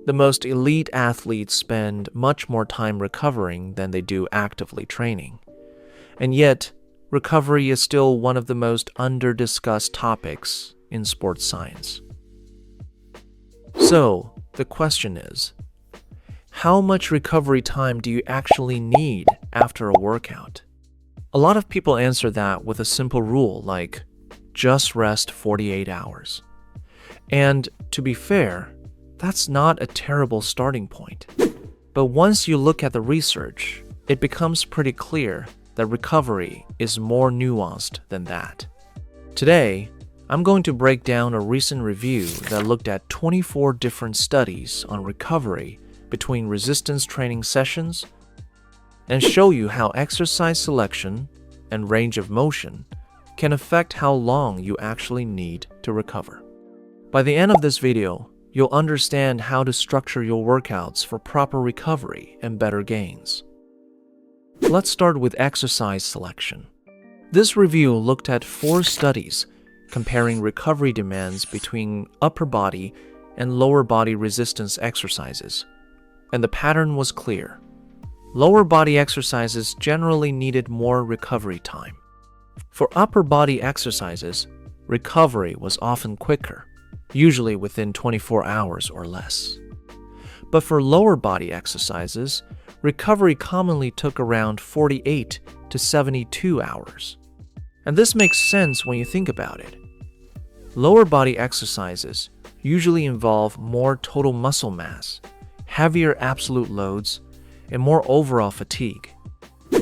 The most elite athletes spend much more time recovering than they do actively training. And yet, recovery is still one of the most under-discussed topics in sports science. So, the question is, how much recovery time do you actually need after a workout? A lot of people answer that with a simple rule like, just rest 48 hours. And to be fair, that's not a terrible starting point. But once you look at the research, it becomes pretty clear that recovery is more nuanced than that. Today, I'm going to break down a recent review that looked at 24 different studies on recovery between resistance training sessions and show you how exercise selection and range of motion can affect how long you actually need to recover. By the end of this video, you'll understand how to structure your workouts for proper recovery and better gains. Let's start with exercise selection. This review looked at 4 studies comparing recovery demands between upper body and lower body resistance exercises, and the pattern was clear. Lower body exercises generally needed more recovery time. For upper body exercises, recovery was often quicker, usually within 24 hours or less. But for lower body exercises, recovery commonly took around 48 to 72 hours. And this makes sense when you think about it. Lower body exercises usually involve more total muscle mass, heavier absolute loads, and more overall fatigue.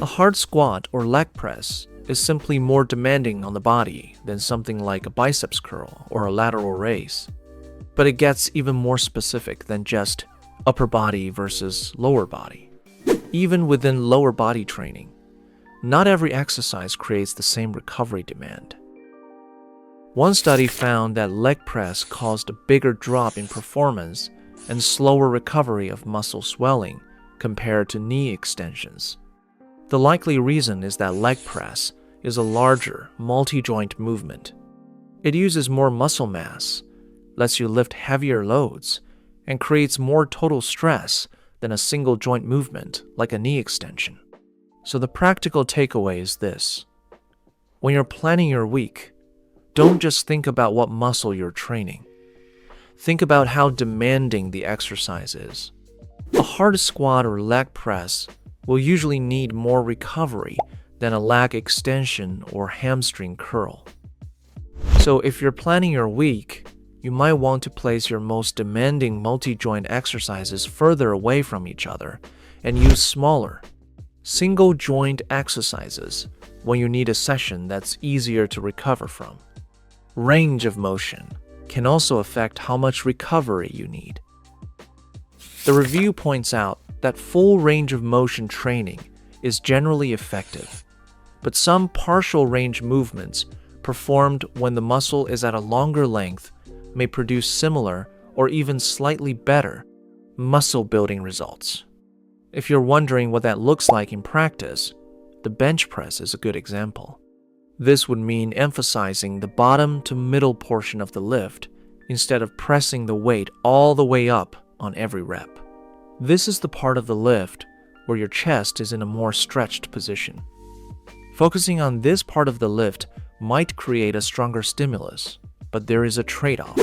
A hard squat or leg press is simply more demanding on the body than something like a biceps curl or a lateral raise. But it gets even more specific than just upper body versus lower body. Even within lower body training, not every exercise creates the same recovery demand. One study found that leg press caused a bigger drop in performance and slower recovery of muscle swelling compared to knee extensions. The likely reason is that leg press is a larger, multi-joint movement. It uses more muscle mass, lets you lift heavier loads, and creates more total stress than a single joint movement like a knee extension. So the practical takeaway is this. When you're planning your week, don't just think about what muscle you're training. Think about how demanding the exercise is. A hard squat or leg press will usually need more recovery than a leg extension or hamstring curl. So if you're planning your week, you might want to place your most demanding multi-joint exercises further away from each other and use smaller, single-joint exercises when you need a session that's easier to recover from. Range of motion can also affect how much recovery you need. The review points out that full range of motion training is generally effective, but some partial range movements performed when the muscle is at a longer length may produce similar or even slightly better muscle building results. If you're wondering what that looks like in practice, the bench press is a good example. This would mean emphasizing the bottom to middle portion of the lift instead of pressing the weight all the way up on every rep. This is the part of the lift where your chest is in a more stretched position. Focusing on this part of the lift might create a stronger stimulus, but there is a trade-off.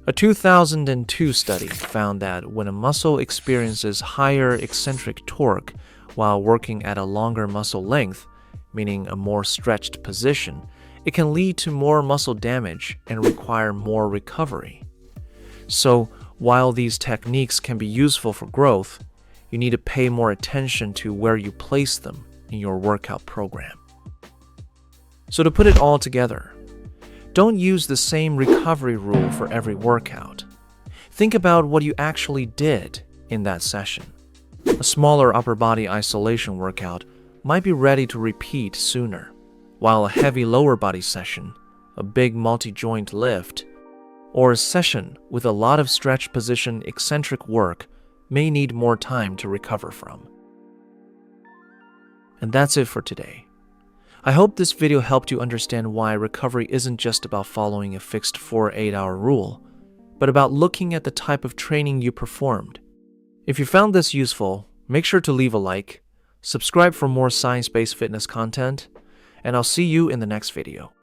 A 2002 study found that when a muscle experiences higher eccentric torque while working at a longer muscle length, meaning a more stretched position, it can lead to more muscle damage and require more recovery. So, while these techniques can be useful for growth, you need to pay more attention to where you place them in your workout program. So to put it all together, don't use the same recovery rule for every workout. Think about what you actually did in that session. A smaller upper body isolation workout might be ready to repeat sooner, while a heavy lower body session, a big multi-joint lift, or a session with a lot of stretch position eccentric work may need more time to recover from. And that's it for today. I hope this video helped you understand why recovery isn't just about following a fixed 4-8 hour rule, but about looking at the type of training you performed. If you found this useful, make sure to leave a like, subscribe for more science-based fitness content, and I'll see you in the next video.